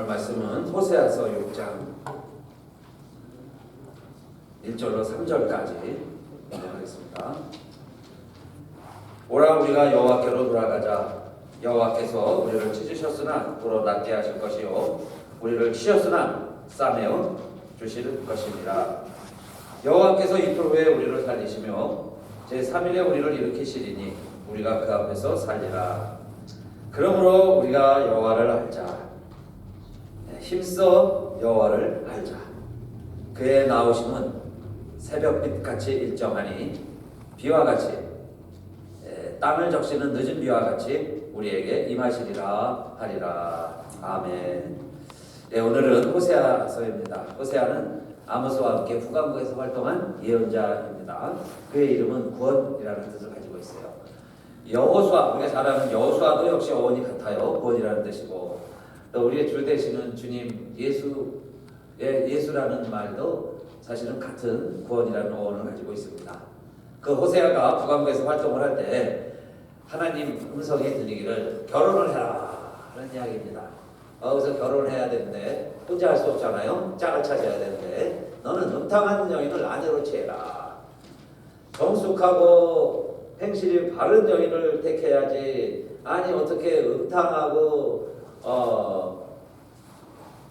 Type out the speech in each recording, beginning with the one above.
오늘 말씀은 호세아서 6장 1절로 3절까지 하겠습니다. 오라 우리가 여호와께로 돌아가자. 여호와께서 우리를 찢으셨으나 도로 낫게 하실 것이요 우리를 치셨으나 싸매어 주실 것입니다. 여호와께서 이틀 후에 우리를 살리시며 제3일에 우리를 일으키시리니 우리가 그 앞에서 살리라. 그러므로 우리가 여호와를 알자. 힘써 여호와를 알자. 그의 나오심은 새벽빛같이 일정하니 비와 같이 땅을 적시는 늦은 비와 같이 우리에게 임하시리라 하리라. 아멘. 오늘은 호세아서입니다. 호세아는 아모스와 함께 북왕국에서 활동한 예언자입니다. 그의 이름은 구원이라는 뜻을 가지고 있어요. 여호수아, 우리가 잘 아는 여호수아도 역시 어원이 같아요. 구원이라는 뜻이고, 또 우리의 주 되시는 주님 예수라는 말도 사실은 같은 구원이라는 어원을 가지고 있습니다. 그 호세아가 북왕국에서 활동을 할 때 하나님 음성이 들리기를 결혼을 해라 하는 이야기입니다. 그래서 결혼을 해야 되는데 혼자 할 수 없잖아요. 짝을 찾아야 되는데 너는 음탕한 여인을 아내로 취해라. 정숙하고 행실이 바른 여인을 택해야지. 아니 어떻게 음탕하고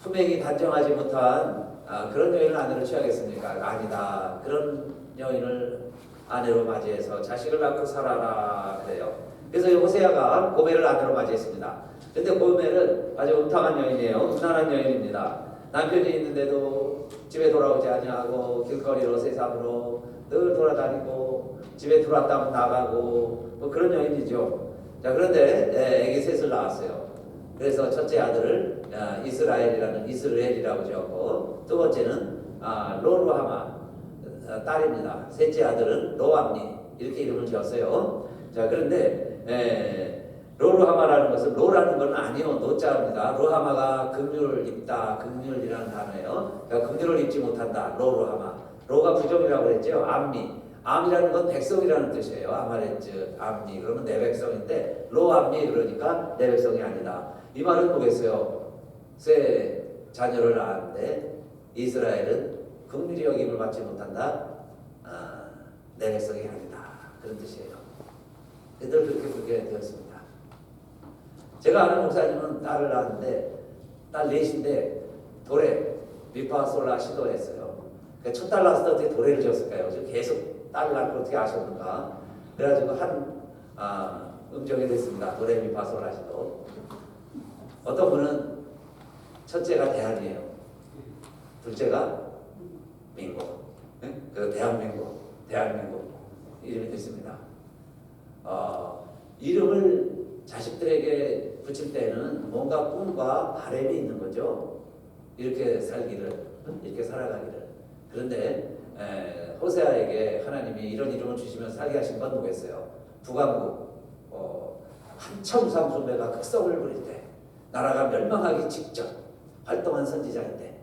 수명이 단정하지 못한 그런 여인을 아내로 취하겠습니까? 아니다. 그런 여인을 아내로 맞이해서 자식을 낳고 살아라 그래요. 그래서 호세아가 고멜을 아내로 맞이했습니다. 근데 고멜은 아주 음탕한 여인이에요. 음란한 여인입니다. 남편이 있는데도 집에 돌아오지 아니하고 길거리로 세상으로 늘 돌아다니고 집에 들어왔다면 나가고 뭐 그런 여인이죠. 자, 그런데 애기 셋을 낳았어요. 그래서 첫째 아들을 이스라엘이라고 지었고, 두 번째는 로루하마 딸입니다. 셋째 아들은 로암니 이렇게 이름을 지었어요. 자, 그런데 로루하마라는 것은 로라는 건 아니요 노자입니다. 로하마가 긍휼을 입다, 긍휼이라는 단어예요. 그러니까 긍휼을 입지 못한다. 로루하마. 로가 부정이라고 했죠. 암이라는 건 백성이라는 뜻이에요. 아말렉 암니 그러면 내 백성인데 로암니 그러니까 내 백성이 아니다. 이 말은 뭐겠어요? 새 자녀를 낳았는데 이스라엘은 긍휼히 여김을 받지 못한다. 내 백성이 아니다. 그런 뜻이에요. 늘 그렇게 부르게 되었습니다. 제가 아는 목사님은 딸을 낳았는데 딸 넷인데 도레, 미파솔라 시도했어요. 첫 딸 낳았을 때 어떻게 도레를 지었을까요? 계속 딸을 낳고 어떻게 아셨는가? 그래가지고 음정이 됐습니다. 도레, 미파솔라 시도. 어떤 분은 첫째가 대한이에요. 둘째가 민국. 그 대한민국 이름이 됐습니다. 이름을 자식들에게 붙일 때는 뭔가 꿈과 바람이 있는 거죠. 이렇게 살기를, 이렇게 살아가기를. 그런데 호세아에게 하나님이 이런 이름을 주시면서 살게 하신 건 뭐겠어요? 북왕국 한참 우상숭배가 극성을 부릴 때 나라가 멸망하기 직전 활동한 선지자인데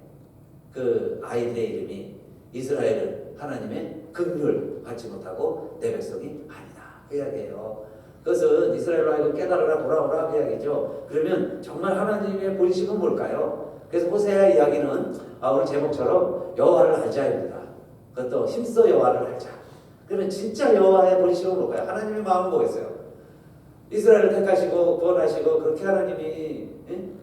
그 아이들의 이름이 이스라엘은 하나님의 긍휼을 받지 못하고 내 백성이 아니다 그 이야기예요. 그것은 이스라엘로 하여금 깨달으라 돌아오라 그 이야기죠. 그러면 정말 하나님의 본심은 뭘까요? 그래서 호세아 이야기는 오늘 제목처럼 여호와를 알자입니다. 그것도 힘써 여호와를 알자. 그러면 진짜 여호와의 본심은 뭘까요? 하나님의 마음은 뭐겠어요? 이스라엘을 택하시고 구원하시고 그렇게 하나님이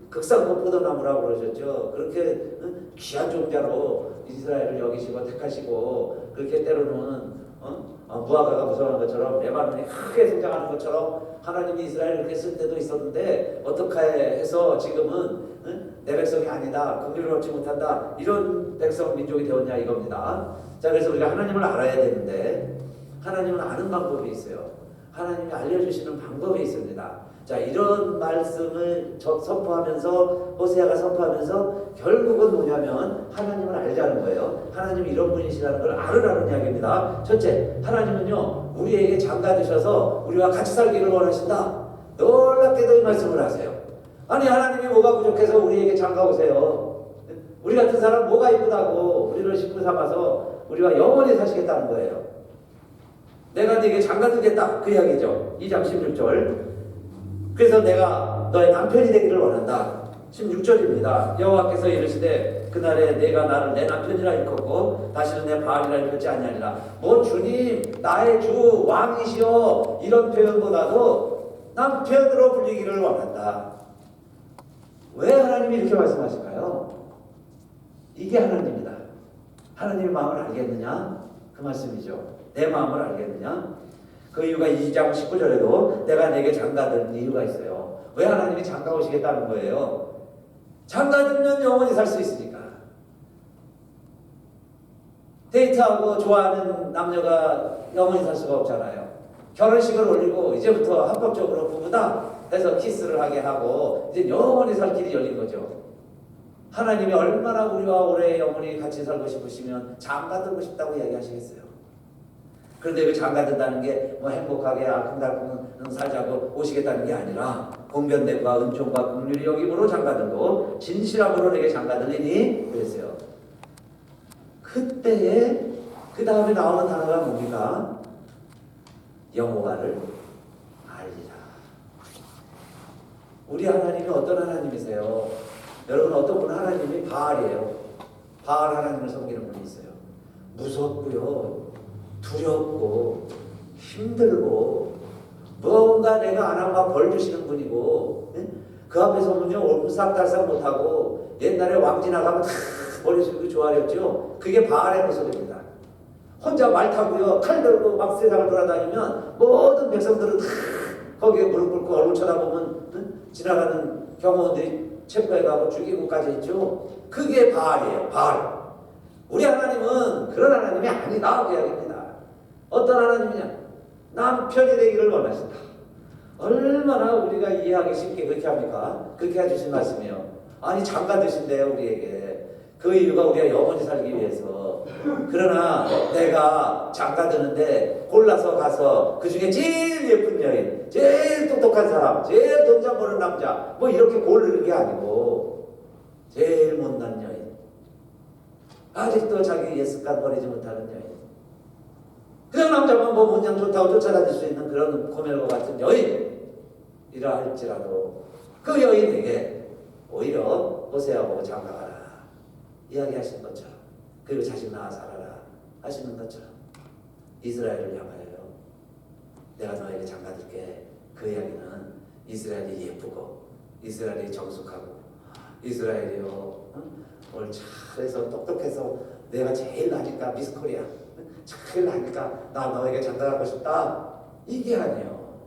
극상고 포도나무라고 그러셨죠. 그렇게 귀한 종자로 이스라엘을 여기시고 택하시고 그렇게 때로는 무화과가 무성한 것처럼 레바논이 크게 성장하는 것처럼 하나님이 이스라엘을 그렇게 쓸 때도 있었는데 어떻게 해서 지금은 내 백성이 아니다, 긍휼을 얻지 못한다 이런 백성 민족이 되었냐 이겁니다. 자, 그래서 우리가 하나님을 알아야 되는데 하나님을 아는 방법이 있어요. 하나님이 알려주시는 방법이 있습니다. 자, 이런 말씀을 선포하면서 호세아가 선포하면서 결국은 뭐냐면 하나님을 알자는 거예요. 하나님이 이런 분이시라는 걸 알으라는 이야기입니다. 첫째, 하나님은요 우리에게 장가 주셔서 우리와 같이 살기를 원하신다. 놀랍게도 이 말씀을 하세요. 아니 하나님이 뭐가 부족해서 우리에게 장가 오세요. 우리 같은 사람 뭐가 이쁘다고 우리를 식구 삼아서 우리와 영원히 사시겠다는 거예요. 내가 네게 장가 주겠다 그 이야기죠. 2장 16절. 그래서 내가 너의 남편이 되기를 원한다. 16절입니다. 여호와께서 이르시되 그날에 내가 나를 내 남편이라 일컫고 다시는 내 바알이라 일컫지 아니하리라. 뭐 주님 나의 주 왕이시여 이런 표현보다도 남편으로 불리기를 원한다. 왜 하나님이 이렇게 말씀하실까요? 이게 하나님입니다. 하나님의 마음을 알겠느냐? 그 말씀이죠. 내 마음을 알겠느냐? 그 이유가 2장 19절에도 내가 내게 장가드는 이유가 있어요. 왜 하나님이 장가 오시겠다는 거예요? 장가들면 영원히 살 수 있으니까. 데이트하고 좋아하는 남녀가 영원히 살 수가 없잖아요. 결혼식을 올리고 이제부터 합법적으로 부부다 해서 키스를 하게 하고 이제 영원히 살 길이 열린 거죠. 하나님이 얼마나 우리와 오래 영원히 같이 살고 싶으시면 장가들고 싶다고 이야기하시겠어요. 그런데 그 장가든다는 게 뭐 행복하게 알콩달콩 살자고 오시겠다는 게 아니라 공변됨과 은총과 긍휼이 여김으로 장가들고 진실함으로 내게 장가들리니 그랬어요. 그때에 그 다음에 나오는 단어가 뭡니까? 여호와를 알리라. 우리 하나님이 어떤 하나님이세요? 여러분 어떤 분 하나님이 바알이에요. 바알 하나님을 섬기는 분이 있어요. 무섭고요. 두렵고 힘들고 뭔가 내가 안 하면 막 벌 주시는 분이고 그 앞에 서면요 옴싹달싹 못하고 옛날에 왕지 나가면 다 머리 숙이고 좋아했죠. 그게 바알의 모습입니다. 혼자 말 타고요 칼 들고 막 세상을 돌아다니면 모든 백성들은 다 거기에 무릎 꿇고 얼굴 쳐다보면 지나가는 경호원들이 체포해가고 죽이고까지 했죠. 그게 바알이에요. 바알. 우리 하나님은 그런 하나님이 아니다 그 이야기입니다. 어떤 하나님이냐? 남편이 되기를 원하신다. 얼마나 우리가 이해하기 쉽게 그렇게 합니까? 그렇게 해주신 말씀이에요. 아니 장가 드신대요 우리에게. 그 이유가 우리가 영원히 살기 위해서. 그러나 내가 장가 드는데 골라서 가서 그 중에 제일 예쁜 여인, 제일 똑똑한 사람, 제일 돈장 버는 남자 뭐 이렇게 고르는 게 아니고 제일 못난 여인, 아직도 자기 예습관 버리지 못하는 여인, 그런 남자만 뭐 문양 좋다고 쫓아다닐 수 있는 그런 고멜과 같은 여인이라 할지라도 그 여인에게 오히려 호세아보고 장가가라 이야기하신 것처럼 그리고 자식 낳아 살아라 하시는 것처럼 이스라엘을 향하여요. 내가 너에게 장가들게. 그 이야기는 이스라엘이 예쁘고 이스라엘이 정숙하고 이스라엘이요 뭘 잘해서 똑똑해서 내가 제일 나니까 미스코리아 제일 나니까 나 너에게 장가가고 싶다 이게 아니에요.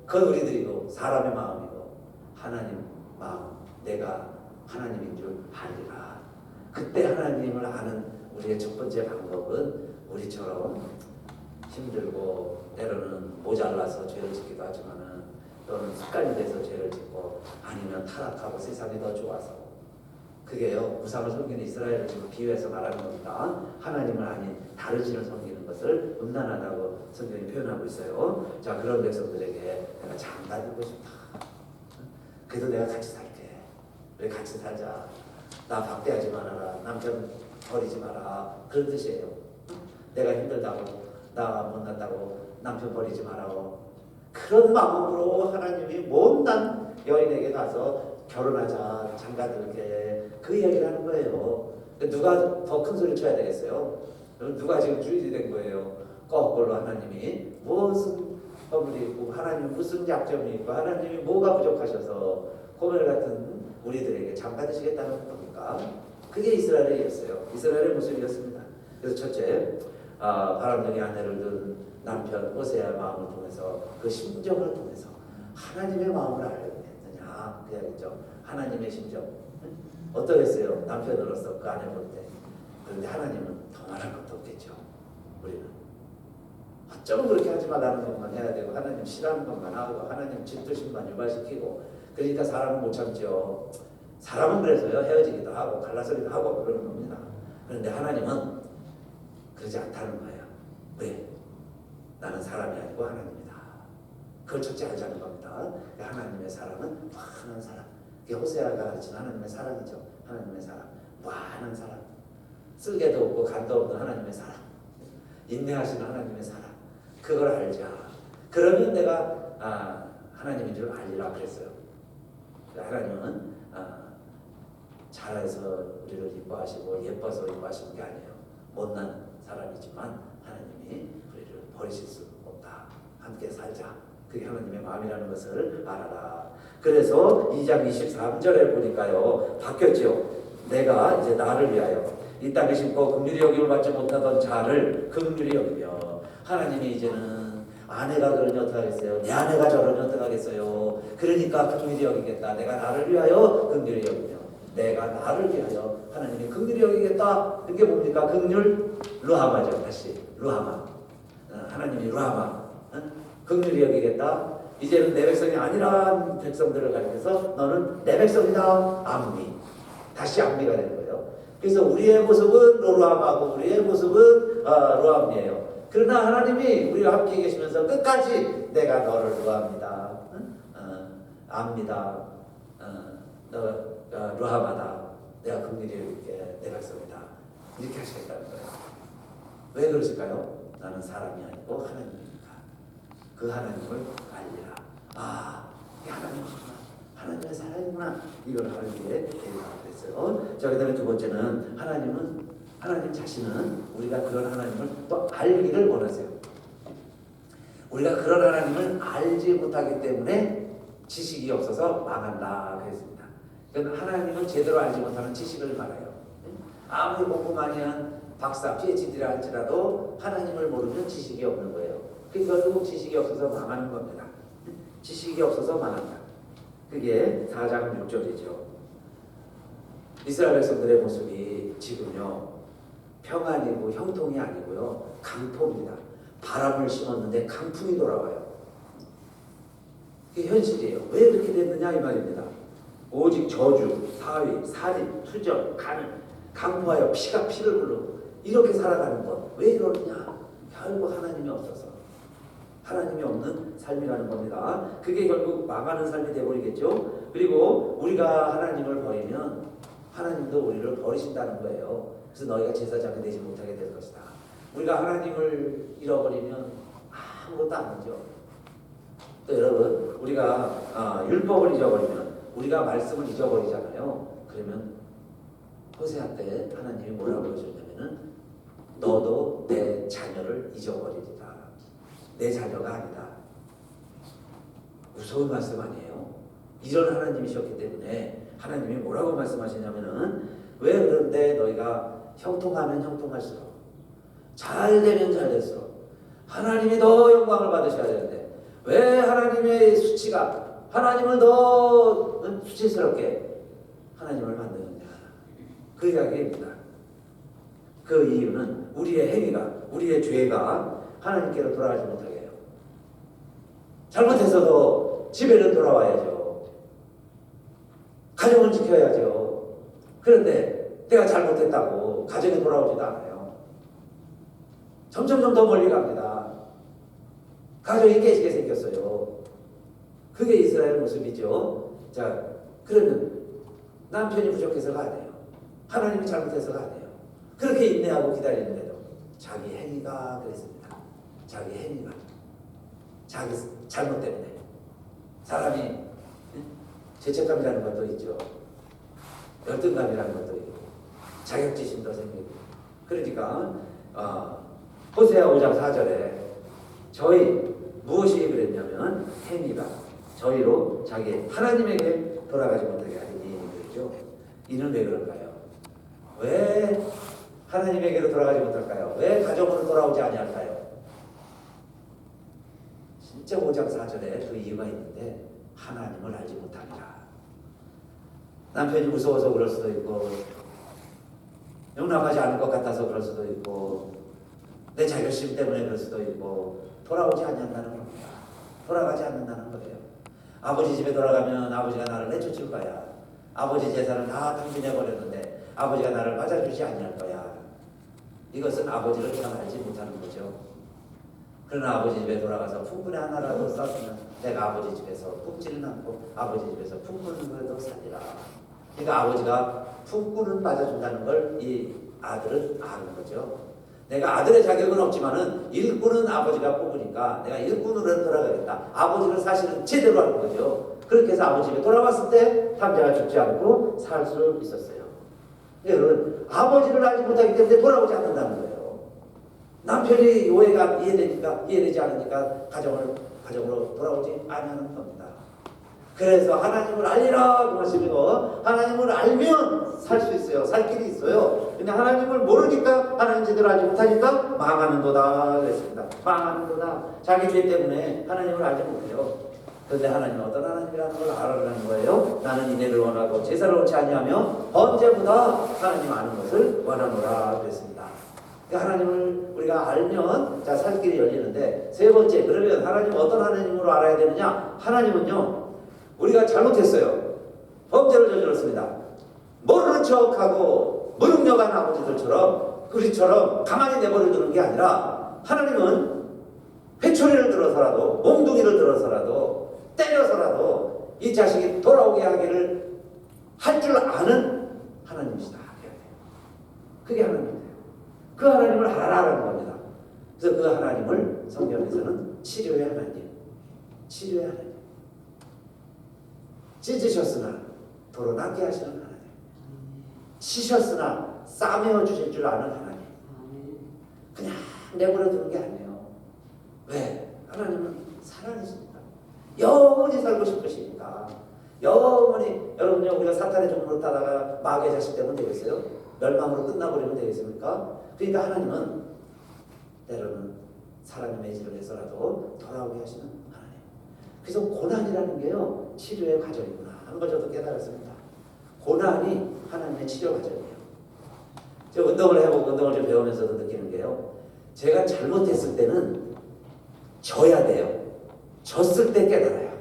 그건 우리들이고 사람의 마음이고 하나님 마음 내가 하나님인 줄 알리라. 그때 하나님을 아는 우리의 첫 번째 방법은 우리처럼 힘들고 때로는 모자라서 죄를 짓기도 하지만은 또는 습관이 돼서 죄를 짓고 아니면 타락하고 세상이 더 좋아서 그게요 우상을 섬기는 이스라엘을 지금 비유해서 말하는 겁니다. 하나님을 아닌 다른 신을 섬기는 것을 음란하다고 성경이 표현하고 있어요. 자 그런 백성들에게 내가 장가들고 싶다. 그래도 내가 같이 살게. 우리 같이 살자. 나 박대하지 말아라. 남편 버리지 마라. 그런 뜻이에요. 내가 힘들다고 나 못난다고 남편 버리지 마라. 그런 마음으로 하나님이 못난 여인에게 가서 결혼하자 장가들게 그 이야기를 하는 거예요. 누가 더 큰 소리를 쳐야 되겠어요? 누가 지금 주인이 된 거예요? 거꾸로 하나님이 무슨 허물이 있고 하나님 무슨 약점이 있고 하나님이 뭐가 부족하셔서 고멜 같은 우리들에게 장가드시겠다는 겁니까? 그게 이스라엘의 일이었어요. 이스라엘의 모습이었습니다. 그래서 첫째 바람둥이 아내를 둔 남편 호세아의 마음을 통해서 그 심정을 통해서 하나님의 마음을 알겠느냐 그 이야기죠. 하나님의 심정 어떠겠어요? 남편으로서 그 아내 볼 때. 그런데 하나님은 더 말할 것도 없겠죠. 우리는 어쩌면 그렇게 하지 말라는 것만 해야 되고 하나님 싫어하는 것만 하고 하나님 질투심만 유발시키고 그러니까 사람은 못 참죠. 사람은 그래서요 헤어지기도 하고 갈라서기도 하고 그러는 겁니다. 그런데 하나님은 그러지 않다는 거예요. 왜? 나는 사람이 아니고 하나님이다. 그걸 첫째 알자는 겁니다. 하나님의 사랑은 무한한 사랑. 그게 호세아가 가르친 하나님의 사랑이죠. 하나님의 사랑, 무한한 사랑. 쓸개도 없고 간도 없는 하나님의 사랑. 인내하시는 하나님의 사랑. 그걸 알자. 그러면 내가 하나님인 줄 알리라 그랬어요. 하나님은 잘해서 우리를 이뻐하시고 예뻐서 이뻐하시는 게 아니에요. 못난 사람이지만 하나님이 우리를 버리실 수 없다. 함께 살자. 그게 하나님의 마음이라는 것을 알아라. 그래서 2장 23절에 보니까요, 바뀌었죠. 내가 이제 나를 위하여 이 땅에 심고 긍휼히 여김을 받지 못하던 자를 긍휼히 여기며, 하나님이 이제는 아내가 그러니 어떡하겠어요? 내 아내가 저러니 어떡하겠어요? 그러니까 긍휼히 여기겠다. 내가 나를 위하여 긍휼히 여기며, 내가 나를 위하여 하나님이 긍휼히 여기겠다. 이게 뭡니까? 긍휼 루하마죠. 다시 루하마. 하나님이 루하마. 긍휼히 여기겠다. 이제는 내 백성이 아니란 백성들을 가리켜서 너는 내 백성이다. 암미. 다시 암미가 되는 거예요. 그래서 우리의 모습은 루하마고 우리의 모습은 루함이에요. 그러나 하나님이 우리와 함께 계시면서 끝까지 내가 너를 루합니다. 압니다. 너 루하마다. 내가 긍휼히 여길게. 내 백성이다. 이렇게 하시겠다는 거예요. 왜 그러실까요? 나는 사람이 아니고 하나님이니까. 그 하나님을 알리라. 아, 이 하나님이구나. 하나님의 사랑이구나. 이걸 알기에 그랬어요. 자, 그 다음에 두 번째는 하나님 자신은 우리가 그런 하나님을 또 알기를 원하세요. 우리가 그런 하나님을 알지 못하기 때문에 지식이 없어서 망한다 그랬습니다. 그러니까 하나님을 제대로 알지 못하는 지식을 말해요. 아무리 공부 많이 한 박사, PhD라 할지라도 하나님을 모르면 지식이 없는 거예요. 그러니까 결국 지식이 없어서 망하는 겁니다. 지식이 없어서 망한다. 그게 4장 6절이죠. 이스라엘 백성들의 모습이 지금요, 평안이고 형통이 아니고요, 강포입니다. 바람을 심었는데 강풍이 돌아와요. 그게 현실이에요. 왜 그렇게 됐느냐 이 말입니다. 오직 저주, 사위, 살인, 투절, 간을 강포하여 피가 피를 흐르고 이렇게 살아가는 것. 왜 이러느냐? 결국 하나님이 없어서. 하나님이 없는 삶이라는 겁니다. 그게 결국 망하는 삶이 되어버리겠죠. 그리고 우리가 하나님을 버리면 하나님도 우리를 버리신다는 거예요. 그래서 너희가 제사장이 되지 못하게 될 것이다. 우리가 하나님을 잃어버리면 아무것도 안 되죠. 또 여러분, 우리가 율법을 잊어버리면, 우리가 말씀을 잊어버리잖아요. 그러면 호세아 때 하나님이 뭐라고 그러셨냐면은 너도 내 자녀를 잊어버리리라. 내 자녀가 아니다. 무서운 말씀 아니에요. 이런 하나님이셨기 때문에 하나님이 뭐라고 말씀하시냐면은, 왜 그런데 너희가 형통하면 형통할수록, 잘 되면 잘 될수록 하나님이 더 영광을 받으셔야 되는데 왜 하나님의 수치가 하나님을 더 수치스럽게 하나님을 만드느냐, 그 이야기입니다. 그 이유는 우리의 행위가, 우리의 죄가 하나님께로 돌아가지 못하게 해요. 잘못해서도 집에는 돌아와야죠. 가정을 지켜야죠. 그런데 내가 잘못했다고 가정에 돌아오지도 않아요. 점점점 더 멀리 갑니다. 가정이 깨지게 생겼어요. 그게 이스라엘 모습이죠. 자, 그러면 남편이 부족해서가 아니에요. 하나님이 잘못해서가 아니에요. 그렇게 인내하고 기다리는데도 자기 행위가 그랬습니다. 자기 행위가, 자기 잘못 때문에 사람이 죄책감이라는 것도 있죠. 열등감이라는 것도 있고 자격지심도 생기고. 그러니까 호세아 5장 4절에 저희 무엇이 그랬냐면 행위가 저희로 자기 하나님에게 돌아가지 못하게 하리니 그랬죠. 이는 왜 그럴까요? 왜 하나님에게로 돌아가지 못할까요? 왜 가정으로 돌아오지 아니할까요? 진짜 5장 4절에 그 이유가 있는데 하나님을 알지 못합니다. 남편이 무서워서 그럴 수도 있고, 용납하지 않을 것 같아서 그럴 수도 있고, 내 자존심 때문에 그럴 수도 있고, 돌아오지 않는다는 겁니다. 돌아가지 않는다는 거예요. 아버지 집에 돌아가면 아버지가 나를 내쫓을 거야. 아버지 재산을 다 탕진해버렸는데 아버지가 나를 맞아주지 않을 거야. 이것은 아버지를 참 알지 못하는 거죠. 그러나 아버지 집에 돌아가서 품꾼의 하나라도 썼으면 내가 아버지 집에서 품지는 않고 아버지 집에서 품꾼으로도 살리라. 그러니까 아버지가 품꾼은 맞아준다는 걸 이 아들은 아는 거죠. 내가 아들의 자격은 없지만은 일꾼은 아버지가 뽑으니까 내가 일꾼으로 돌아가겠다. 아버지를 사실은 제대로 하는 거죠. 그렇게 해서 아버지 집에 돌아왔을 때 탐자가 죽지 않고 살 수 있었어요. 여러분, 아버지를 알지 못하기 때문에 돌아오지 않는다는 거예요. 남편이 오해가 이해되지 않으니까 가정으로 돌아오지 않는 겁니다. 그래서 하나님을 알리라고 하시고, 하나님을 알면 살 수 있어요. 살 길이 있어요. 근데 하나님을 모르니까, 하나님 제대로 알지 못하니까 망하는도다 그랬습니다. 망하는도다. 자기 죄 때문에 하나님을 알지 못해요. 그런데 하나님은 어떤 하나님이라는 걸 알아라는 거예요. 나는 이내를 원하고 제사를 원치 아니하며 번제보다 하나님 아는 것을 원하노라 그랬습니다. 그러니까 하나님을 우리가 알면 살 길이 열리는데, 세 번째, 그러면 하나님은 어떤 하나님으로 알아야 되느냐? 하나님은요, 우리가 잘못했어요. 범죄를 저질렀습니다. 모르는 척하고 무능력한 아버지들처럼 우리처럼 가만히 내버려 두는 게 아니라, 하나님은 회초리를 들어서라도, 몽둥이를 들어서라도, 때려서라도 이 자식이 돌아오게 하기를 할 줄 아는 하나님이시다. 그게 하나님이에요. 그 하나님을 알아라는 겁니다. 그래서 그 하나님을 성경에서는 치료의 하나님, 치료의 하나님, 찢으셨으나 도로 낫게 하시는 하나님, 치셨으나 싸매어 주실 줄 아는 하나님. 그냥 내버려 두는 게 아니에요. 왜? 하나님은 사랑이십니다. 영원히 살고 싶으시니까. 영원히. 여러분요, 우리가 사탄의 종으로 따다가 마귀의 자식 되면 되겠어요? 멸망으로 끝나버리면 되겠습니까? 그러니까 하나님은 때로는 사람의 매질을 해서라도 돌아오게 하시는 하나님. 그래서 고난이라는 게요, 치료의 과정이구나 하는 걸 저도 깨달았습니다. 고난이 하나님의 치료 과정이에요. 제가 운동을 해보고 운동을 좀 배우면서도 느끼는 게요, 제가 잘못했을 때는 져야 돼요. 졌을 때 깨달아요.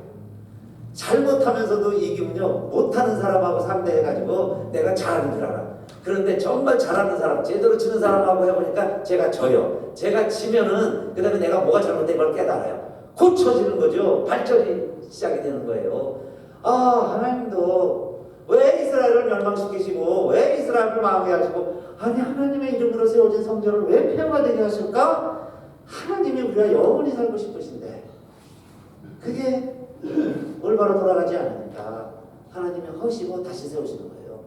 잘못하면서도 이기면요, 못하는 사람하고 상대해가지고 내가 잘하는 줄 알아. 그런데 정말 잘하는 사람, 제대로 치는 사람하고 해보니까 제가 져요. 제가 지면은 그 다음에 내가 뭐가 잘못된 걸 깨달아요. 고쳐지는 거죠. 발전이 시작이 되는 거예요. 아, 하나님도 왜 이스라엘을 멸망시키시고 왜 이스라엘을 망하게 하시고, 아니 하나님의 이름으로 세워진 성전을 왜 폐허가 되게 하실까? 하나님이 우리가 영원히 살고 싶으신데 그게 올바로 돌아가지 않으니까 하나님이 허시고 다시 세우시는 거예요.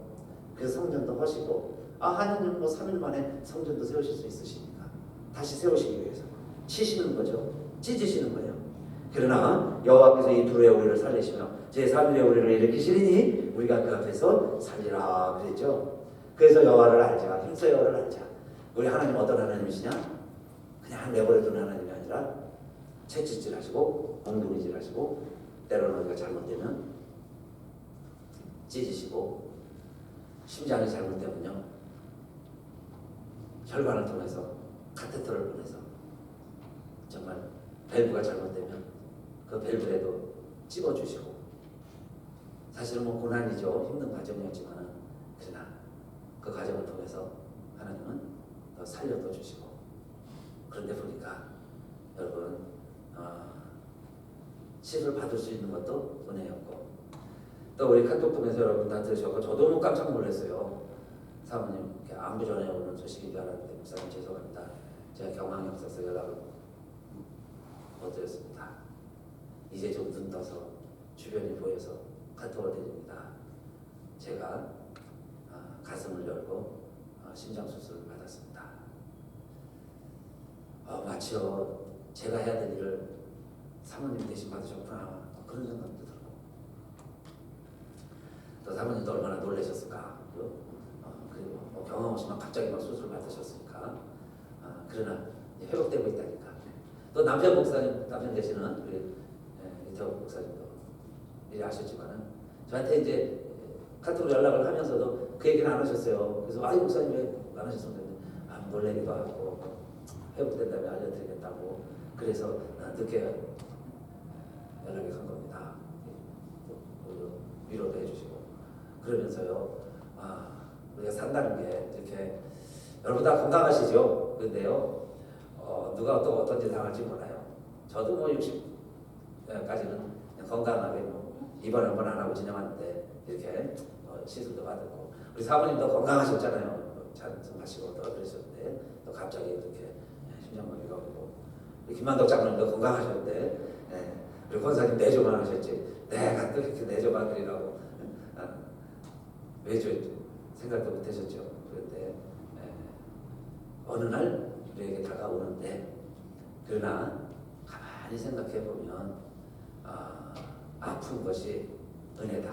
그래서 성전도 허시고, 하나님은 뭐 3일 만에 성전도 세우실 수 있으시니까 다시 세우시기 위해서 치시는 거죠. 찢으시는 거예요. 그러나 여호와께서 이 둘의 우리를 살리시며 제3일의 우리를 일으키시리니 우리가 그 앞에서 살리라 그랬죠. 그래서 여호와를 알자, 힘써 여호와를 알자. 우리 하나님 어떤 하나님이시냐? 그냥 내버려두는 하나님이 아니라 채찍질하시고 엉덩이질하시고, 때로는 우리가 잘못되면 찢으시고, 심장이 잘못되면요, 혈관을 통해서 카테터를 보내서 정말 밸브가 잘못되면 그 밸브에도 찝어주시고, 사실은 뭐 고난이죠. 힘든 과정이었지만, 그러나 그 과정을 통해서 하나님은 더 살려도 주시고. 그런데 보니까 여러분, 치료를 받을 수 있는 것도 은혜였고, 또 우리 카톡 통해서 여러분 다 들으셨고, 저도 너무 깜짝 놀랐어요. 사모님 안부 전에 오는 소식인 줄 알았는데, 목사님 죄송합니다. 제가 경황이 없어서 연락을 못 드렸습니다. 이제 좀 눈 떠서 주변이 보여서 카톡을 드립니다. 제가 가슴을 열고 심장 수술을 받았습니다. 마치요, 제가 해야 될 일을 사모님 대신 받으셨구나, 그런 생각도 들고, 또 사모님도 얼마나 놀라셨을까. 그리고 경험 없이 갑자기 수술을 받으셨으니까. 그러나 회복되고 있다니까. 또 남편 목사님, 남편 되시는 우리 이태호 목사님도 미리 아셨지만은 저한테 이제 카톡으로 연락을 하면서도 그 얘기는 안 하셨어요. 그래서 목사님 왜 안 하셨습니까? 놀래기도 하고 회복된다면 알려드리겠다고. 그래서 늦게 연락이 간 겁니다. 위로도 해주시고 그러면서요, 우리가 산다는 게 이렇게, 여러분 다 건강하시죠? 그런데요, 누가 또 어떤 짓 당할지 몰라요. 저도 뭐 60까지는 건강하게 입원 한 번 안 하고 지내왔는데, 이렇게 시술도 받았고, 우리 사모님도 건강하셨잖아요. 잔좀 하시고 또 그러셨는데, 또 갑자기 이렇게 심장마비가 오고, 우리 김만덕 장로님도 건강하셨는데, 우리 권사님 내조만 하셨지, 내가 또 이렇게 내조만 드리라고 매주 생각도 못하셨죠. 그런데 어느 날 우리에게 다가오는데, 그러나 가만히 생각해 보면 아픈 것이 은혜다.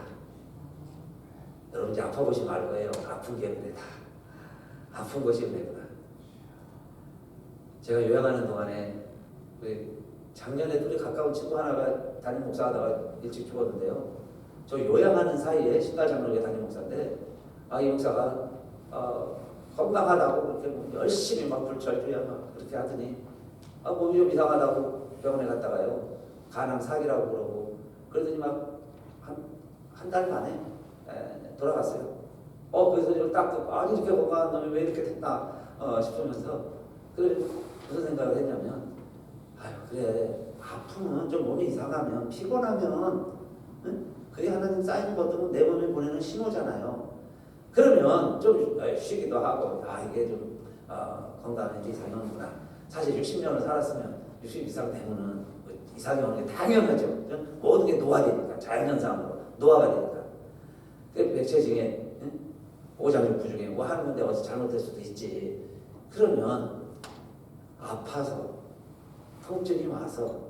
여러분 이제 아파보지 말 거예요. 아픈 게 은혜다. 아픈 것이 은혜구나. 제가 요양하는 동안에 작년에 둘이 가까운 친구 하나가 담임 목사하다가 일찍 죽었는데요. 저 요양하는 사이에 신가장로교 담임 목사인데, 이 목사가 건강하다고 그렇게 열심히 막 불철주야 막 그렇게 하더니 몸이 좀 이상하다고 병원에 갔다가요, 간암 사기라고 그러고 그러더니 막 한 달 만에 돌아갔어요. 그래서 이걸 딱 듣고 아니 이렇게 건강한 놈이 왜 이렇게 됐나 싶으면서, 그래 무슨 생각을 했냐면, 그래 아프면 좀 몸이 이상하면 피곤하면 그게 하나님 쌓이는 것도 내 몸에 보내는 신호잖아요. 그러면 좀 쉬기도 하고 이게 좀 건강한 이상이 오는구나. 사실 60년을 살았으면 60 이상 되면은 이상이 오는 게 당연하죠. 모든 게 노화되니까, 자연현상으로 노화가 되니까. 그 백체증에 오장육부 중에 뭐 하는 건데 어디서 잘못될 수도 있지. 그러면 아파서 통증이 와서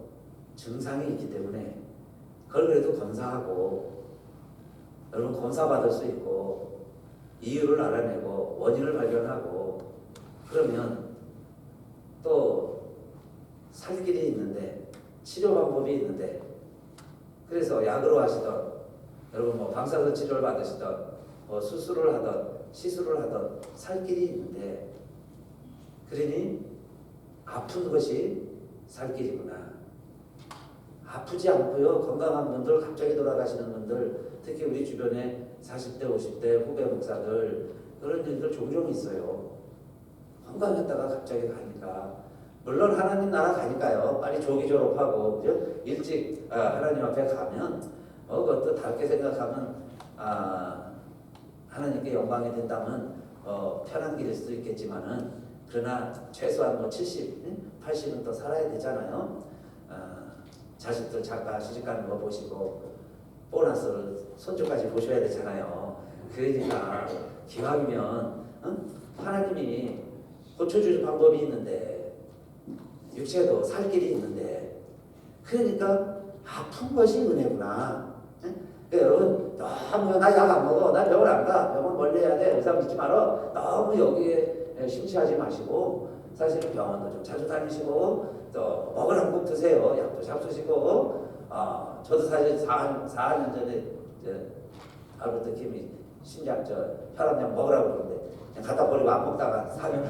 증상이 있기 때문에 그걸 그래도 검사하고, 여러분 검사 받을 수 있고 이유를 알아내고 원인을 발견하고, 그러면 또 살 길이 있는데, 치료 방법이 있는데, 그래서 약으로 하시던, 여러분 뭐 방사선 치료를 받으시던, 뭐 수술을 하던 시술을 하던 살 길이 있는데, 그러니 아픈 것이 살 길이구나. 아프지 않고요, 건강한 분들, 갑자기 돌아가시는 분들, 특히 우리 주변에 40대 50대 후배 목사들, 그런 일들 종종 있어요. 건강했다가 갑자기 가니까. 물론 하나님 나라 가니까요, 빨리 조기 졸업하고 그죠? 일찍 하나님 앞에 가면 그것도 다르게 생각하면 하나님께 영광이 된다면 편한 길일 수도 있겠지만은, 그러나 최소한 뭐 70, 80은 또 살아야 되잖아요. 자식들 잠깐 시집가는 거 보시고 보너스를 손주까지 보셔야 되잖아요. 그러니까 기왕이면 하나님이 고쳐줄 방법이 있는데, 육체도 살 길이 있는데, 그러니까 아픈 것이 은혜구나. 그러니까 여러분 너무 나 약 안 먹어, 나 병원 안 가, 병원 멀리 해야 돼, 의사 믿지 말어, 너무 여기에 심취하지 마시고, 사실은 병원도 좀 자주 다니시고 또 먹을 한 국 드세요. 약도 잡수시고. 저도 사실 4년 전에 알버트 킴이 혈압약 먹으라고 그러는데 그냥 갖다 버리고 안 먹다가 4년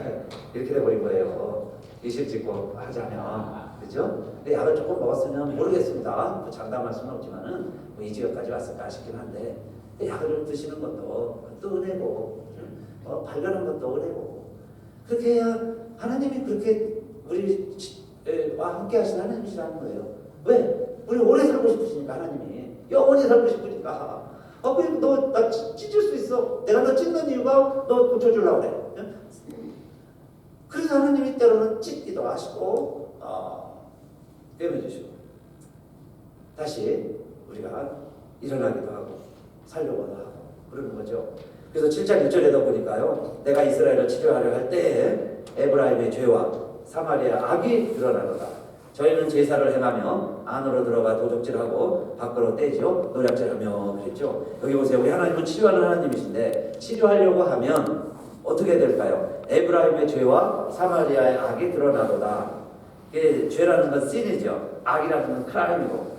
이렇게 돼버린 거예요. 이실 찍고 하자면, 그죠? 근데 약을 조금 먹었으면 모르겠습니다. 뭐 장담할 수는 없지만은 이 지역까지 왔을까 싶긴 한데, 약을 좀 드시는 것도 또 은혜고, 발견한 것도 은혜고, 그렇게 해야 하나님이 그렇게 우리와 함께 하신 하나님이시라는 거예요. 왜? 우리 오래 살고 싶으시니까, 하나님이 영원히 살고 싶으니까. 그리고 너 나 찢을 수 있어. 내가 너 찢는 이유가 너 고쳐주려고 그래. 그래서 하나님이 때로는 찢기도 하시고 빼어주시고 다시 우리가 일어나기도 하고 살려고도 하고 그러는 거죠. 그래서 7장 1절에도 보니까요, 내가 이스라엘을 치료하려 할 때에 에브라임의 죄와 사마리아 악이 드러나노다. 저희는 제사를 행하며 안으로 들어가 도적질하고 밖으로 떼지요 노략질하며 그랬죠. 여기 보세요. 우리 하나님은 치료하는 하나님이신데, 치료하려고 하면 어떻게 될까요? 에브라임의 죄와 사마리아의 악이 드러나도다. 죄라는 건 신이죠. 악이라는 건 크라임이고.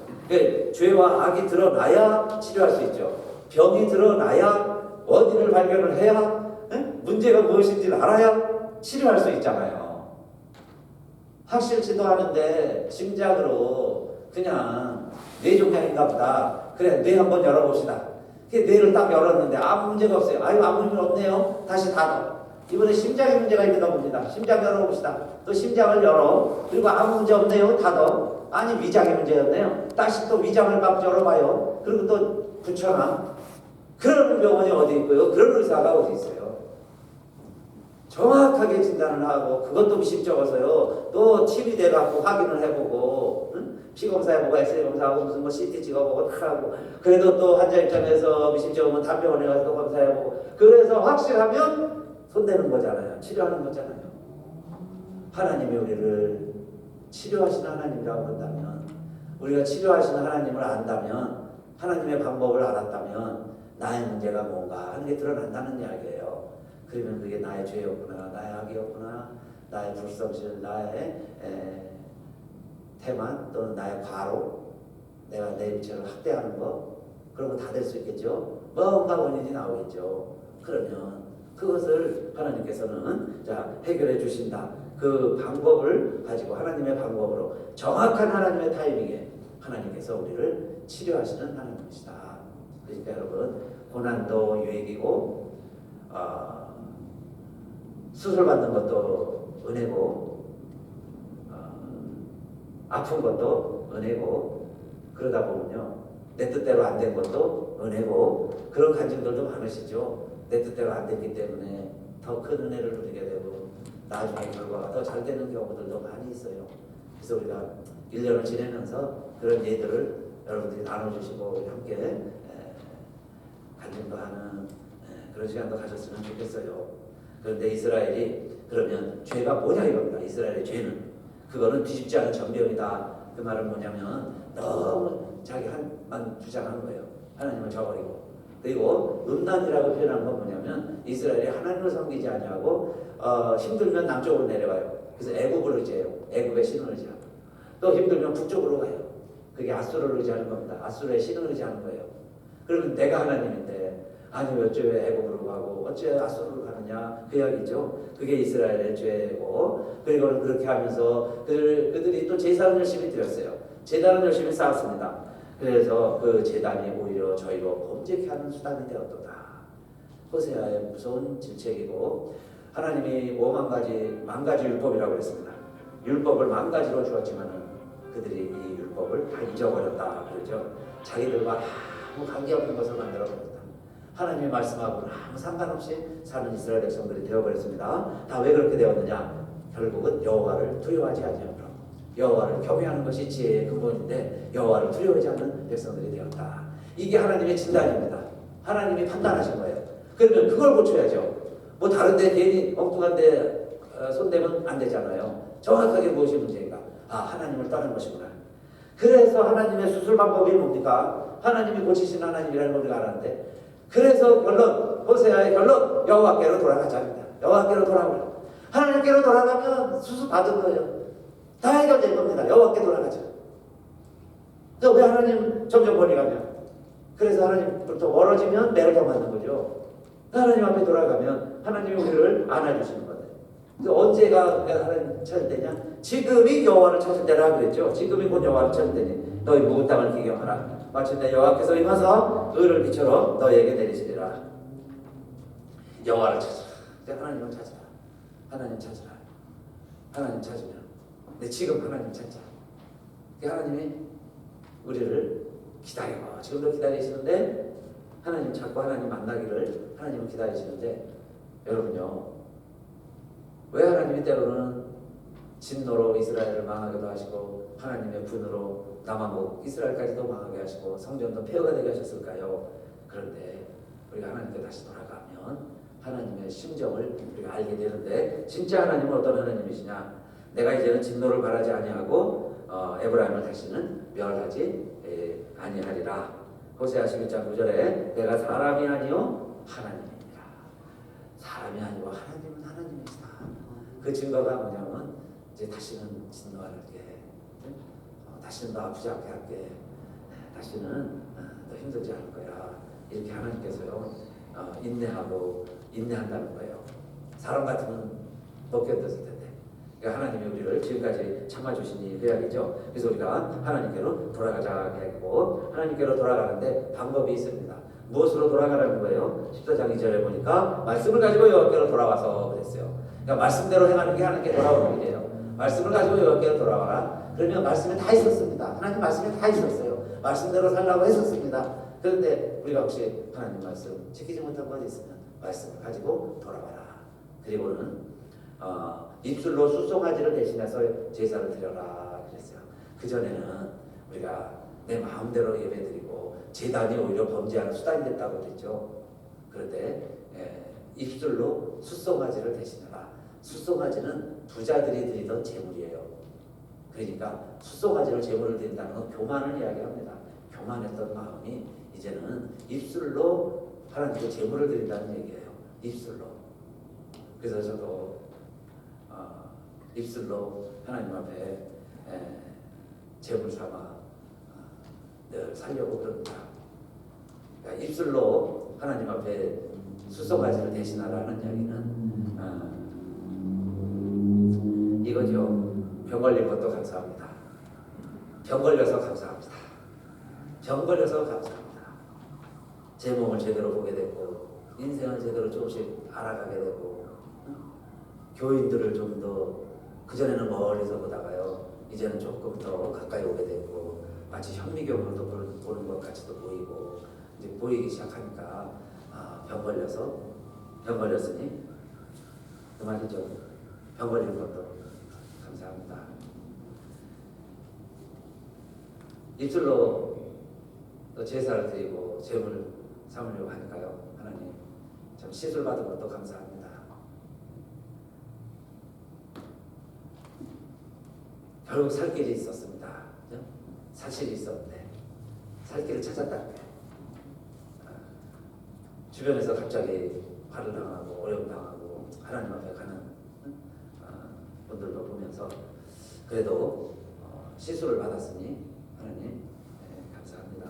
죄와 악이 드러나야 치료할 수 있죠. 병이 드러나야 원인을 발견을 해야 문제가 무엇인지를 알아야 치료할 수 있잖아요. 확실치도 않은데 심장으로 그냥 뇌종양인가 보다. 그래, 뇌 한번 열어봅시다. 뇌를 딱 열었는데 아무 문제가 없어요. 아무 문제 없네요. 다시 닫아. 이번에 심장에 문제가 있나 봅니다. 심장 열어봅시다. 또 심장을 열어. 그리고 아무 문제 없네요. 닫아. 아니 위장에 문제였네요. 다시 또 위장을 막 열어봐요. 그리고 또 붙여놔. 그런 병원이 어디 있고요. 그런 의사가 어디 있어요. 정확하게 진단을 하고 그것도 미심쩍어서요. 또 팀이 돼갖고 확인을 해보고 피검사 해보고 엑스레이 검사하고 무슨 뭐 CT 찍어보고 다 하고 그래도 또 환자 입장에서 미심쩍으면 담병원에 가서 또 검사해보고 그래서 확실하면 손대는 거잖아요. 치료하는 거잖아요. 하나님이 우리를 치료하시는 하나님이라고 한다면 우리가 치료하시는 하나님을 안다면 하나님의 방법을 알았다면 나의 문제가 뭔가 하는 게 드러난다는 이야기예요. 그러면 그게 나의 죄였구나, 나의 악이었구나, 나의 불성실, 나의 태만 또는 나의 과로, 내가 내 육체를 학대하는 거 그런 거 다 될 수 있겠죠. 뭔가 원인이 나오겠죠. 그러면 그것을 하나님께서는 해결해 주신다. 그 방법을 가지고 하나님의 방법으로 정확한 하나님의 타이밍에 하나님께서 우리를 치료하시는 하나님이시다. 그러니까 여러분 고난도 유익이고 수술받는 것도 은혜고 아픈 것도 은혜고 그러다 보면요 내 뜻대로 안 된 것도 은혜고 그런 간증들도 많으시죠. 내 뜻대로 안 됐기 때문에 더 큰 은혜를 누리게 되고 나중에 결과가 더 잘 되는 경우들도 많이 있어요. 그래서 우리가 1년을 지내면서 그런 예들을 여러분들이 나눠주시고 함께 간증도 하는 그런 시간도 가졌으면 좋겠어요. 그런데 이스라엘이 그러면 죄가 뭐냐 이겁니다. 이스라엘의 죄는 그거는 뒤집지 않은 전병이다. 그 말은 뭐냐면 너무 자기 한만 주장하는 거예요. 하나님을 저버리고 그리고 음란이라고 표현한 건 뭐냐면 이스라엘이 하나님을 섬기지 아니하고 힘들면 남쪽으로 내려와요. 그래서 애굽을 의지해요. 애굽의 신을 의지하고 또 힘들면 북쪽으로 가요. 그게 아수르를 의지하는 겁니다. 아수르의 신을 의지하는 거예요. 그러면 내가 하나님인데 아니 어째 왜 애굽으로 가고 어째 아수르로 가느냐 그 이야기죠. 그게 이스라엘의 죄고 그리고 그렇게 하면서 그들이 또 제사를 열심히 드렸어요. 제단을 열심히 쌓았습니다. 그래서 그 제단이 오히려 저희로 범죄케 하는 수단이 되었도다. 호세아의 무서운 질책이고 하나님이 만 가지 율법이라고 했습니다. 율법을 만 가지로 주었지만은 그들이 이 율법을 다 잊어버렸다 그러죠. 자기들과 아무 관계없는 것을 만들어버렸다. 하나님의 말씀하고는 아무 상관없이 사는 이스라엘 백성들이 되어버렸습니다. 다 왜 그렇게 되었느냐? 결국은 여호와를 두려워하지 아니하므로 여호와를 경외하는 것이 지혜의 근본인데 여호와를 두려워하지 않는 백성들이 되었다. 이게 하나님의 진단입니다. 하나님이 판단하신 거예요. 그러면 그걸 고쳐야죠. 뭐 다른데 괜히 엉뚱한데 손대면 안 되잖아요. 정확하게 무엇이 문제인가? 하나님을 떠난 것이구나. 그래서 하나님의 수술 방법이 뭡니까? 하나님이 고치신 하나님이라는 걸 우리가 알았는데 그래서 결론, 호세아의 결론 여호와께로 돌아가자입니다. 여호와께로 돌아오라. 하나님께로 돌아가면 수술 받은 거예요. 다 해결될 겁니다. 여호와께 돌아가자. 왜 하나님 점점 멀리 가면? 그래서 하나님부터 멀어지면 매를 더 맞는 거죠. 하나님 앞에 돌아가면 하나님이 우리를 안아주시는 거예요. 언제가 하나님 찾을 때냐? 지금이 여호와를 찾을 때라 그랬죠. 지금이 곧 여호와를 찾을 때니 너희 묵은 땅을 기경하라. 마침내 여호와께서 임하사 의를 비처럼 너희에게 내리시리라. 여호와를 찾으라. 하나님을 찾으라. 하나님 찾으라. 하나님 찾으면 근데 지금 하나님 찾자. 하나님이 우리를 기다리고 지금도 기다리시는데 하나님 찾고 하나님 만나기를 하나님은 기다리시는데 여러분요 왜 하나님이 때로는 진노로 이스라엘을 망하게도 하시고 하나님의 분으로 남아국 이스라엘까지도 망하게 하시고 성전도 폐허가 되게 하셨을까요? 그런데 우리가 하나님께 다시 돌아가면 하나님의 심정을 우리가 알게 되는데 진짜 하나님은 어떤 하나님이시냐? 내가 이제는 진노를 바라지 아니하고 에브라임을 다시는 멸하지 아니하리라. 호세아 11장 9절에 내가 사람이 아니요 하나님입니다. 사람이 아니고 하나님은 하나님이시다. 그 증거가 뭐냐면 이제 다시는 진노 안 할게. 다시는 너 아프지 않게 할게. 다시는 너 힘들지 않을 거야. 이렇게 하나님께서요 인내한다는 거예요. 사람 같으면 못 견뎠을 텐데. 그러니까 하나님이 우리를 지금까지 참아주시니 그 이야기죠. 그래서 우리가 하나님께로 돌아가자 하고 하나님께로 돌아가는데 방법이 있습니다. 무엇으로 돌아가라는 거예요? 14장 2절에 보니까 말씀을 가지고 여호와께로 돌아와서 그랬어요. 그러니까 말씀대로 행하는 게 하나님께 돌아오는 일이에요. 말씀을 가지고 여호와께로 돌아와라. 그러면 말씀에 다 있었습니다. 하나님 말씀에 다 있었어요. 말씀대로 살라고 했었습니다. 그런데 우리가 혹시 하나님 말씀 지키지 못한 것이 있으면 말씀을 가지고 돌아와라. 그리고는 입술로 수송아지를 대신해서 제사를 드려라 그랬어요. 그 전에는 우리가 내 마음대로 예배드리고 제단이 오히려 범죄하는 수단이 됐다고 그랬죠. 그런데 입술로 숫송아지를 대신해라. 숫송아지는 부자들이 드리던 제물이에요. 그러니까 숫송아지를 제물을 드린다는 건 교만을 이야기합니다. 교만했던 마음이 이제는 입술로 하나님께 제물을 드린다는 얘기예요. 입술로. 그래서 저도 입술로 하나님 앞에 제물 삼아 늘 살려고 그럽니다. 그러니까 입술로 하나님 앞에 수송아지를 대신하라는 이야기는 이거죠. 병 걸린 것도 감사합니다. 병 걸려서 감사합니다. 병 걸려서 감사합니다. 제 몸을 제대로 보게 되고 인생을 제대로 조금씩 알아가게 되고 교인들을 좀 더 그전에는 멀리서 보다가요 이제는 조금 더 가까이 오게 되고 마치 현미경으로도 보는 것 같이도 보이고 이제 보이기 시작하니까 병 걸렸으니 그 말이죠. 병 걸린 것도 감사합니다. 입술로 제사를 드리고 제물을 삼으려고 하니까요. 하나님 참 시술 받은 것도 감사합니다. 결국 살 길이 있었습니다. 그죠? 사실이 있었는데 살 길을 찾았다. 주변에서 갑자기 화를 당하고 어려움 당하고 하나님 앞에 가는 분들도 보면서 그래도 시술을 받았으니 하나님 감사합니다.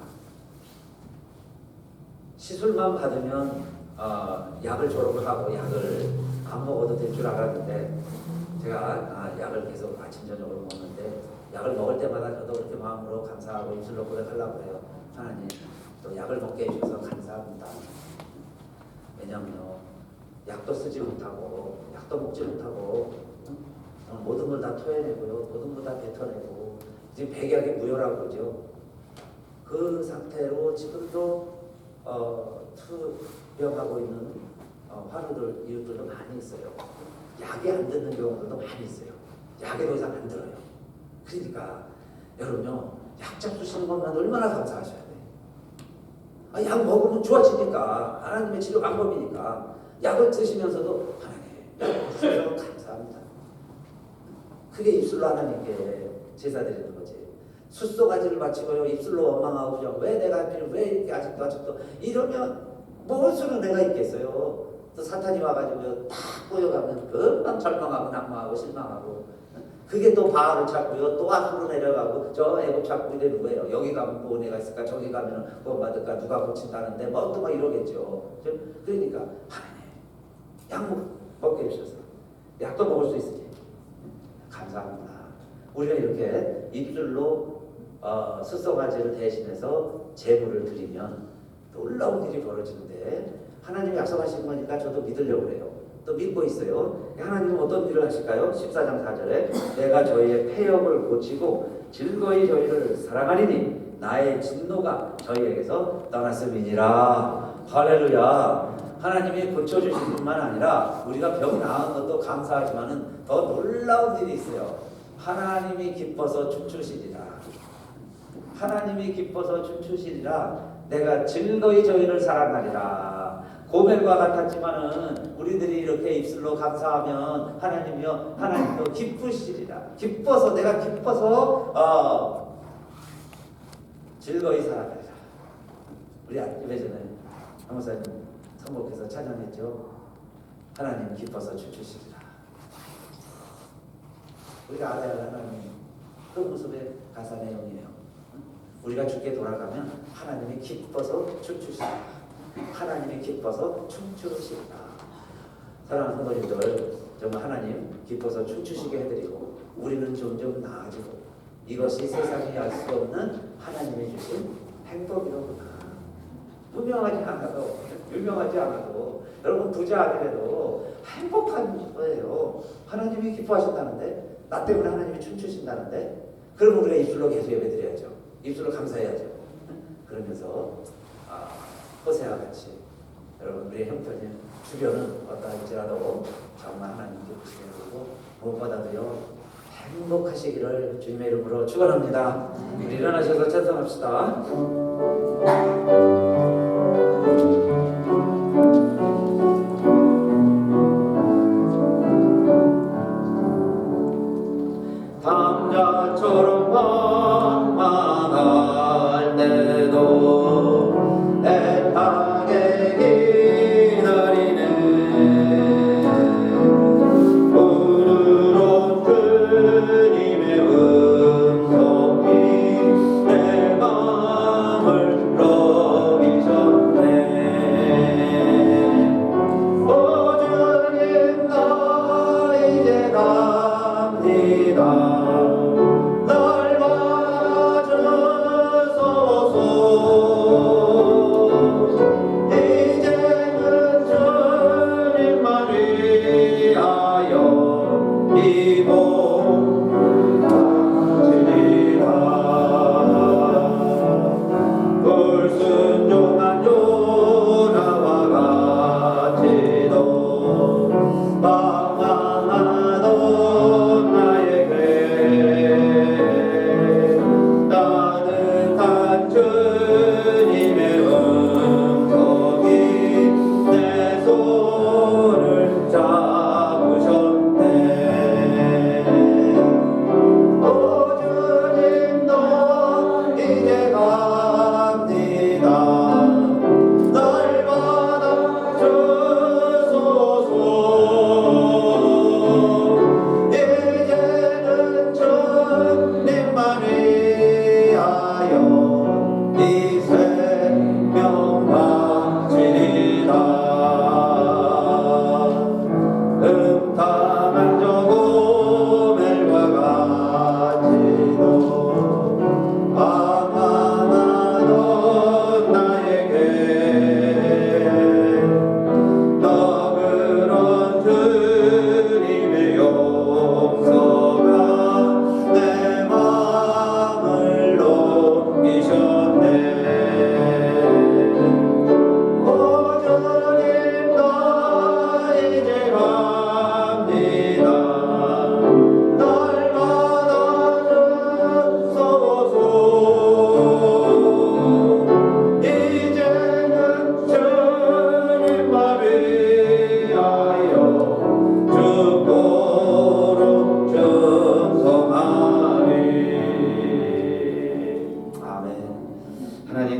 시술만 받으면 약을 졸업하고 약을 안 먹어도 될 줄 알았는데 제가 약을 계속 아침 저녁으로 먹는데 약을 먹을 때마다 저도 그렇게 마음으로 감사하고 입술로 고백하려고 해요. 하나님 또 약을 먹게 해주셔서 감사합니다. 왜냐면요 약도 쓰지 못하고 약도 먹지 못하고 모든 걸 다 토해내고요 모든 걸 다 뱉어내고 지금 백약의 무효라고 그러죠. 그 상태로 지금도 투병하고 있는 환우들 이웃들도 많이 있어요. 약이 안 듣는 경우들도 많이 있어요. 약에 더 이상 안 들어요. 그러니까 여러분요 약 잡수시는 것만 얼마나 감사하셔야 돼요. 약 먹으면 좋아지니까 하나님의 치료 방법이니까 약을 드시면서도 하나님 약 주셔서 감사합니다. 그게 입술로 하나님께 제사 드리는 거지. 숫소가지를 바치고요 입술로 원망하고 그냥 왜 내가 하필 왜 이렇게 아직도 이러면 무슨 수는 내가 있겠어요. 또 사탄이 와가지고요 딱 보여가면 금방 절망하고 낙망하고 실망하고 그게 또 바알을 찾고요 또 앞으로 내려가고 저 애굽 찾고 이러는 거예요. 여기 가면 뭐 은혜가 있을까 저기 가면 구원받을까 누가 고친다는데 뭐 또 막 이러겠죠. 그러니까 하나님 약 먹게 해주셔서 약도 먹을 수 있으니 감사합니다. 우리가 이렇게 입술로 숫송아지를 대신해서 제물을 드리면 놀라운 일이 벌어지는데 하나님이 약속하신 거니까 저도 믿으려고 해요. 또 믿고 있어요. 하나님은 어떤 일을 하실까요? 14장 4절에 내가 저희의 폐역을 고치고 즐거이 저희를 사랑하리니 나의 진노가 저희에게서 떠났음이니라. 할렐루야. 하나님이 고쳐주신 뿐만 아니라 우리가 병 나은 것도 감사하지만은 더 놀라운 일이 있어요. 하나님이 기뻐서 춤추시리라. 하나님이 기뻐서 춤추시리라. 내가 즐거이 저희를 사랑하리라. 고멜과 같았지만은 우리들이 이렇게 입술로 감사하면 하나님이요 하나님도 기쁘시리라. 기뻐서 내가 기뻐서 즐거이 살아가리라. 우리 예전에 한목사님 선곡해서 찬양했죠. 하나님 기뻐서 춤추시리라. 우리가 알아야 할 하나님 그 모습의 가사 내용이에요. 우리가 죽게 돌아가면 하나님이 기뻐서 춤추시리라. 하나님이 기뻐서 춤추시리라. 사랑하는 성도님들 정말 하나님 기뻐서 춤추시게 해드리고 우리는 점점 나아지고 이것이 세상이 알 수 없는 하나님이 주신 행복이로구나. 유명하지 않아도 여러분 부자 아니래도 행복한 거예요. 하나님이 기뻐하신다는데 나 때문에 하나님이 춤추신다는데 그럼 우리가 입술로 계속 예배드려야죠. 입술로 감사해야죠. 그러면서 호세와 같이 여러분 우리 형편이 주변은 어떠할지라도 정말 하나님께 부탁드리고 무엇보다도요 행복하시기를 주님의 이름으로 축원합니다. 우리 일어나셔서 찬송합시다. 담자처럼 방황할 때도 애타게 기다리네 부드러운 주님의 음성이 내 마음을 녹이셨네 오 주님 나 이제 갑니다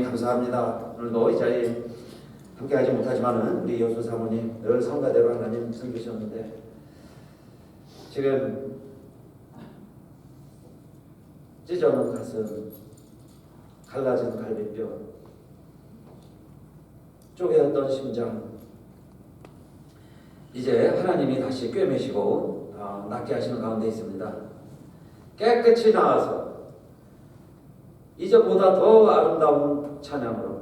감사합니다. 오늘도 이 자리에 함께하지 못하지만은 우리 여수 사모님 늘 성가대로 하나님 섬기셨는데 지금 찢어놓은 가슴, 갈라진 갈비뼈, 쪼개었던 심장 이제 하나님이 다시 꿰매시고 낫게 하시는 가운데 있습니다. 깨끗이 나와서 이전보다 더 아름다운 찬양으로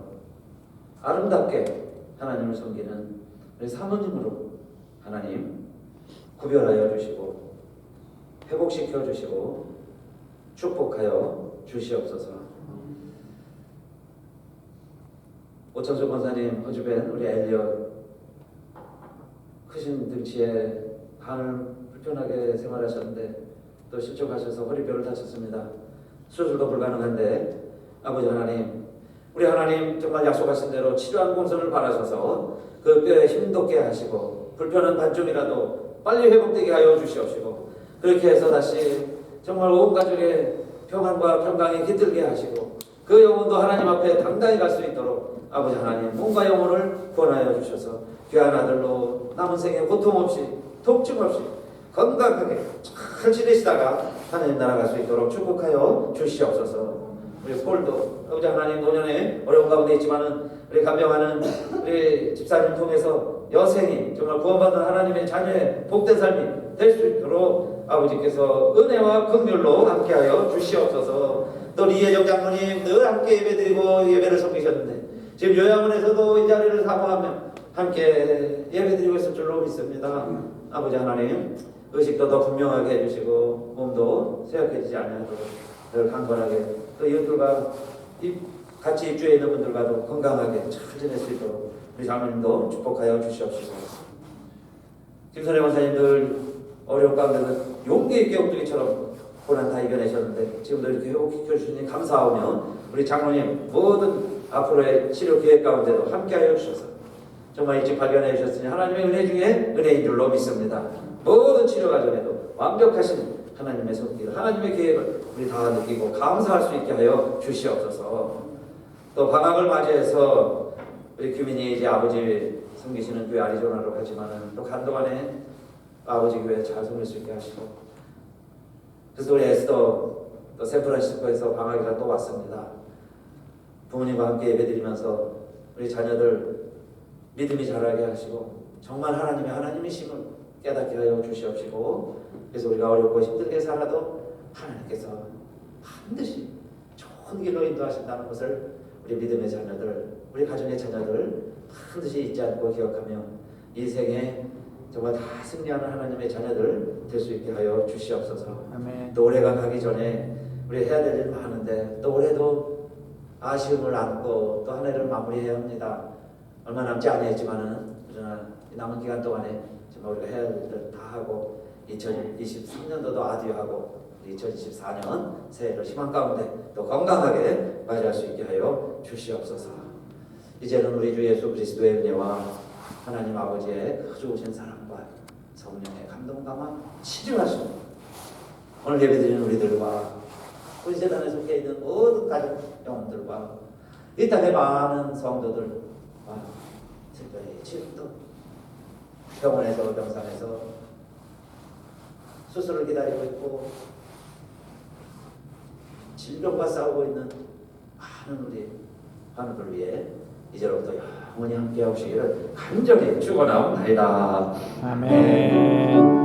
아름답게 하나님을 섬기는 우리 사모님으로 하나님 구별하여 주시고 회복시켜 주시고 축복하여 주시옵소서. 오창수 권사님 허주벤 우리 엘리엇 크신 등치에 간을 불편하게 생활하셨는데 또 실족하셔서 허리뼈를 다쳤습니다. 수술도 불가능한데 아버지 하나님 우리 하나님 정말 약속하신 대로 치료한 공선을 바라셔서 그 뼈에 힘돋게 하시고 불편한 반쪽이라도 빨리 회복되게 하여 주시옵시고 그렇게 해서 다시 정말 온 가족의 평안과 평강에 깃들게 하시고 그 영혼도 하나님 앞에 당당히 갈 수 있도록 아버지 하나님 몸과 영혼을 구원하여 주셔서 귀한 아들로 남은 생에 고통 없이 통증 없이 건강하게 잘 지내시다가 하나님 나라갈 수 있도록 축복하여 주시옵소서. 우리 폴도 아버지 하나님 노년에 어려운 가운데 있지만은 우리 간병하는 우리 집사님 통해서 여생이 정말 구원받은 하나님의 자녀의 복된 삶이 될 수 있도록 아버지께서 은혜와 긍휼로 함께하여 주시옵소서. 또 이혜정 장로님 늘 함께 예배드리고 예배를 섬기셨는데 지금 요양원에서도 이 자리를 사모하며 함께 예배드리고 있을 줄로 믿습니다. 아버지 하나님 의식도 더 분명하게 해주시고 몸도 쇠약해지지 않도록 늘 강건하게 또 이웃들과 같이 입주해 있는 분들과도 건강하게 잘 지낼 수 있도록 우리 장로님도 축복하여 주시옵시고, 김선혜 원사님들 어려운 가운데서 용기 있게 옥두기처럼 고난 다 이겨내셨는데 지금도 이렇게 회복시켜 주시니 감사하며, 우리 장로님 모든 앞으로의 치료 계획 가운데도 함께하여 주셔서 정말 일찍 발견해 주셨으니 하나님의 은혜 중에 은혜인 줄로 믿습니다. 모든 치료 과정에도 완벽하신 하나님의 손길, 하나님의 계획을 우리 다 느끼고 감사할 수 있게 하여 주시옵소서. 또 방학을 맞이해서 우리 규민이 이제 아버지 섬기시는 교회 아리조나로 가지만은 또 간동안에 아버지 교회 잘 섬길 수 있게 하시고, 그래서 우리 에스더 또 샌프란시스코에서 방학이라 또 왔습니다. 부모님과 함께 예배드리면서 우리 자녀들 믿음이 자라게 하시고 정말 하나님이심을 깨닫게 하여 주시옵시고, 그래서 우리가 어렵고 힘들게 살아도 하나님께서 반드시 좋은 길로 인도하신다는 것을 우리 믿음의 자녀들, 우리 가정의 자녀들 반드시 잊지 않고 기억하며 이 생에 정말 다 승리하는 하나님의 자녀들 될 수 있게 하여 주시옵소서. 아멘. 또 올해가 가기 전에 우리 해야 될 일 많은데 또 올해도 아쉬움을 안고 또 한 해를 마무리해야 합니다. 얼마 남지 않았지만은 그러나 남은 기간 동안에 정말 우리가 해야 될 일을 다 하고 2023년도도 아디오하고 2024년 새해를 희망 가운데 또 건강하게 맞이할 수 있게 하여 주시옵소서. 이제는 우리 주 예수 그리스도의 은혜와 하나님 아버지의 그 좋으신 사랑과 성령의 감동감화 치료하시고, 오늘 예배드리는 우리들과 우리 재단에 속해 있는 모든 가족 영혼들과 이 땅의 많은 성도들과 특별히 지금도 병원에서 병상에서 수술을 기다리고 있고 질병과 싸우고 있는 많은 우리 환우들 위해 이제로부터 영원히 함께 하시기를 간절히 축원하옵나이다. 아멘.